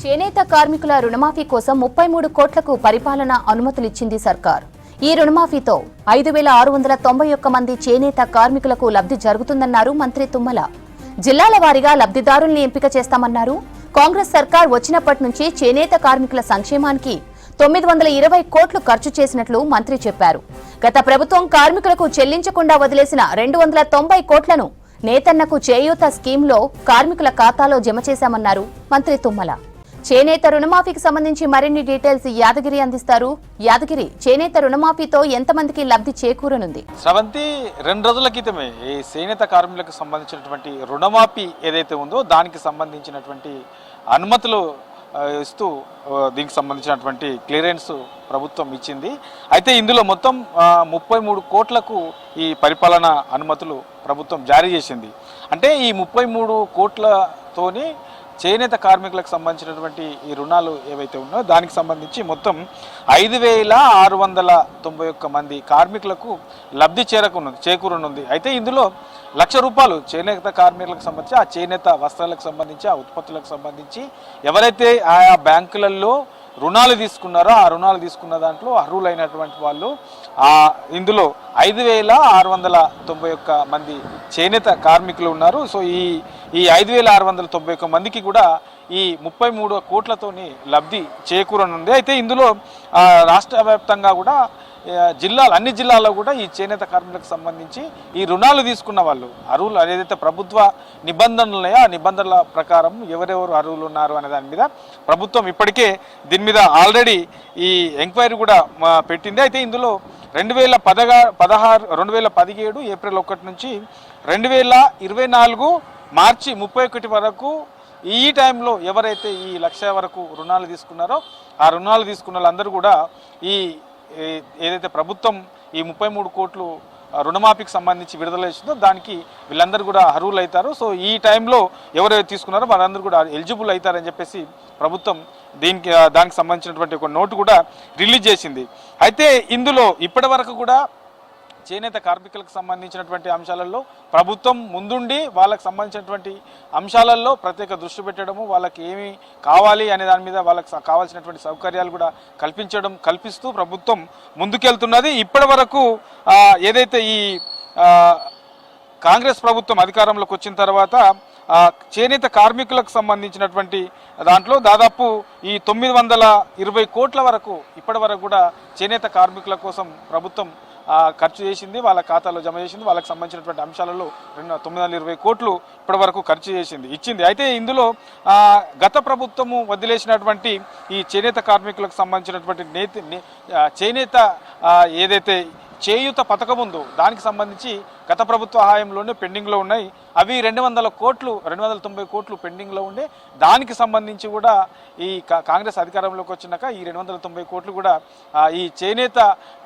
చేనేత కార్మికుల రుణమాఫీ కోసం 33 కోట్లకు పరిపాలన అనుమతులిచ్చింది సర్కార్. ఈ రుణమాఫీతో 5,691 మంది చేనేత కార్మికులకు లబ్ధి జరుగుతుందన్నారు మంత్రి తుమ్మల. జిల్లాల వారీగా లబ్ధిదారుల్ని ఎంపిక చేస్తామన్నారు. కాంగ్రెస్ సర్కార్ వచ్చినప్పటి నుంచి చేనేత కార్మికుల సంక్షేమానికి 920 కోట్లు ఖర్చు చేసినట్లు మంత్రి చెప్పారు. గత ప్రభుత్వం కార్మికులకు చెల్లించకుండా వదిలేసిన 290 కోట్లను నేతన్నకు చేయూత స్కీమ్లో కార్మికుల ఖాతాలో జమ చేశామన్నారు మంత్రి తుమ్మల. చేనేత రుణమాఫీకి సంబంధించి మరిన్ని డీటెయిల్స్ యాదగిరి అందిస్తారు. యాదగిరి, చేనేత రుణమాఫీతో ఎంతమందికి లబ్ధి చేకూరనుంది? శ్రవంతి, 2 రోజుల క్రితమే ఈ చేనేత కార్మికులకు సంబంధించినటువంటి రుణమాఫీ ఏదైతే ఉందో దానికి సంబంధించినటువంటి అనుమతులు ఇస్తూ దీనికి సంబంధించినటువంటి క్లియరెన్స్ ప్రభుత్వం ఇచ్చింది. అయితే ఇందులో మొత్తం 33 కోట్లకు ఈ పరిపాలన అనుమతులు ప్రభుత్వం జారీ చేసింది. అంటే ఈ 33 కోట్లతోని చేనేత కార్మికులకు సంబంధించినటువంటి ఈ రుణాలు ఏవైతే ఉన్నాయో దానికి సంబంధించి మొత్తం 5,691 మంది కార్మికులకు లబ్ధి చేకూరనుంది. అయితే ఇందులో ₹1,00,000 చేనేత కార్మికులకు సంబంధించి, ఆ చేనేత వస్త్రాలకు సంబంధించి, ఆ ఉత్పత్తులకు సంబంధించి ఎవరైతే ఆయా బ్యాంకులలో రుణాలు తీసుకున్నారో ఆ రుణాలు తీసుకున్న దాంట్లో అర్హులైనటువంటి వాళ్ళు ఇందులో 5,691 మంది చేనేత కార్మికులు ఉన్నారు. సో ఈ 5,691 మందికి కూడా ఈ 33 కోట్లతోని లబ్ధి చేకూరనుంది. అయితే ఇందులో రాష్ట్ర వ్యాప్తంగా కూడా అన్ని జిల్లాల్లో కూడా ఈ చేనేత కార్మికులకు సంబంధించి ఈ రుణాలు తీసుకున్న వాళ్ళు అర్హులు ఏదైతే ప్రభుత్వ నిబంధనలు ఉన్నాయో ఆ నిబంధనల ప్రకారం ఎవరెవరు అర్హులు ఉన్నారు అనే దాని మీద ప్రభుత్వం ఇప్పటికే దీని మీద ఆల్రెడీ ఈ ఎంక్వైరీ కూడా పెట్టింది. అయితే ఇందులో 2017 ఏప్రిల్ 1 నుంచి 2024 మార్చి 31 వరకు ఈ టైంలో ఎవరైతే ఈ 1,00,000 వరకు రుణాలు తీసుకున్నారో ఆ రుణాలు తీసుకున్న వాళ్ళందరూ కూడా ఏదైతే ప్రభుత్వం ఈ 33 కోట్లు రుణమాఫీకి సంబంధించి విడుదల చేసిందో దానికి వీళ్ళందరూ కూడా అర్హులు అవుతారు. సో ఈ టైంలో ఎవరైతే తీసుకున్నారో వాళ్ళందరూ కూడా ఎలిజిబుల్ అవుతారని చెప్పేసి ప్రభుత్వం దానికి సంబంధించినటువంటి ఒక నోటు కూడా రిలీజ్ చేసింది. అయితే ఇందులో ఇప్పటి వరకు కూడా చేనేత కార్మికులకు సంబంధించినటువంటి అంశాలలో ప్రభుత్వం ముందుండి వాళ్ళకి సంబంధించినటువంటి అంశాలలో ప్రత్యేక దృష్టి పెట్టడము, వాళ్ళకి ఏమి కావాలి అనే దాని మీద వాళ్ళకి కావాల్సినటువంటి సౌకర్యాలు కూడా కల్పిస్తూ ప్రభుత్వం ముందుకెళ్తున్నది. ఇప్పటి వరకు ఏదైతే ఈ కాంగ్రెస్ ప్రభుత్వం అధికారంలోకి వచ్చిన తర్వాత చేనేత కార్మికులకు సంబంధించినటువంటి దాంట్లో దాదాపు ఈ 920 కోట్ల వరకు ఇప్పటి వరకు కూడా చేనేత కార్మికుల కోసం ప్రభుత్వం ఖర్చు చేసింది, వాళ్ళ ఖాతాలో జమ చేసింది. వాళ్ళకి సంబంధించినటువంటి అంశాలలో 920 కోట్లు ఇప్పటి వరకు ఖర్చు ఇచ్చింది. అయితే ఇందులో గత ప్రభుత్వము వదిలేసినటువంటి ఈ చేనేత కార్మికులకు సంబంధించినటువంటి చేనేత ఏదైతే చేయూత పథకం ఉందో దానికి సంబంధించి గత ప్రభుత్వ హయాంలోనే పెండింగ్లో ఉన్నాయి. అవి 290 కోట్లు పెండింగ్లో ఉండే దానికి సంబంధించి కూడా ఈ కాంగ్రెస్ అధికారంలోకి వచ్చినాక ఈ 290 కోట్లు కూడా ఈ చేనేత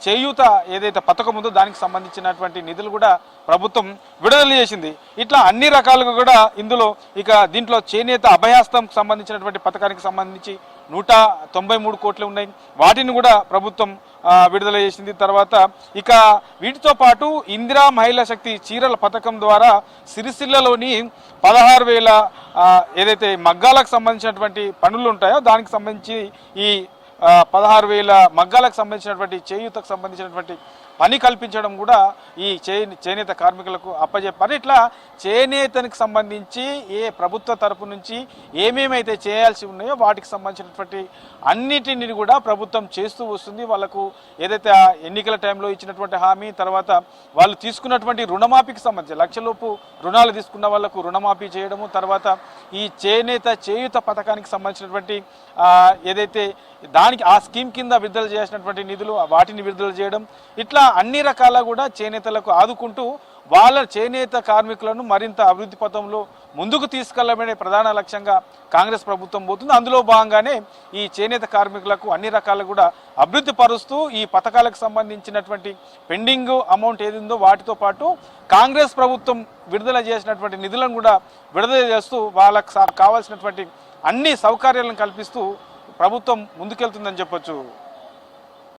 చేయూత ఏదైతే పథకం ఉందో దానికి సంబంధించినటువంటి నిధులు కూడా ప్రభుత్వం విడుదల చేసింది. ఇట్లా అన్ని రకాలుగా కూడా ఇందులో దీంట్లో చేనేత అభయాస్తం సంబంధించినటువంటి పథకానికి సంబంధించి 193 కోట్లు ఉన్నాయి. వాటిని కూడా ప్రభుత్వం విడుదల చేసింది. తర్వాత వీటితో పాటు ఇందిరా మహిళా శక్తి చీరల పథకం ద్వారా సిరిసిల్లలోని 16,000 ఏదైతే మగ్గాలకు సంబంధించినటువంటి పనులు ఉంటాయో దానికి సంబంధించి ఈ 16,000 మగ్గాలకు సంబంధించినటువంటి చేయూతకు సంబంధించినటువంటి పని కల్పించడం కూడా ఈ చేనేత కార్మికులకు అప్పచెప్పారు. ఇట్లా చేనేతనికి సంబంధించి ఏ ప్రభుత్వ తరపు నుంచి ఏమేమైతే చేయాల్సి ఉన్నాయో వాటికి సంబంధించినటువంటి అన్నిటిని కూడా ప్రభుత్వం చేస్తూ వస్తుంది. వాళ్ళకు ఏదైతే ఎన్నికల టైంలో ఇచ్చినటువంటి హామీ, తర్వాత వాళ్ళు తీసుకున్నటువంటి రుణమాఫీకి సంబంధించి లక్షలోపు రుణాలు తీసుకున్న వాళ్లకు రుణమాఫీ చేయడము, తర్వాత ఈ చేనేత చేయూత పథకానికి సంబంధించినటువంటి ఏదైతే దానికి ఆ స్కీమ్ కింద విడుదల చేసినటువంటి నిధులు వాటిని విడుదల చేయడం, ఇట్లా అన్ని రకాల కూడా చేనేతలకు ఆదుకుంటూ వాళ్ళ చేనేత కార్మికులను మరింత అభివృద్ధి పథంలో ముందుకు తీసుకెళ్లమనే ప్రధాన లక్ష్యంగా కాంగ్రెస్ ప్రభుత్వం పోతుంది. అందులో భాగంగానే ఈ చేనేత కార్మికులకు అన్ని రకాలు కూడా అభివృద్ధి పరుస్తూ ఈ పథకాలకు సంబంధించినటువంటి పెండింగ్ అమౌంట్ ఏదిందో వాటితో పాటు కాంగ్రెస్ ప్రభుత్వం విడుదల చేసినటువంటి నిధులను కూడా విడుదల చేస్తూ వాళ్ళకు కావాల్సినటువంటి అన్ని సౌకర్యాలను కల్పిస్తూ ప్రభుత్వం ముందుకెళ్తుందని చెప్పొచ్చు.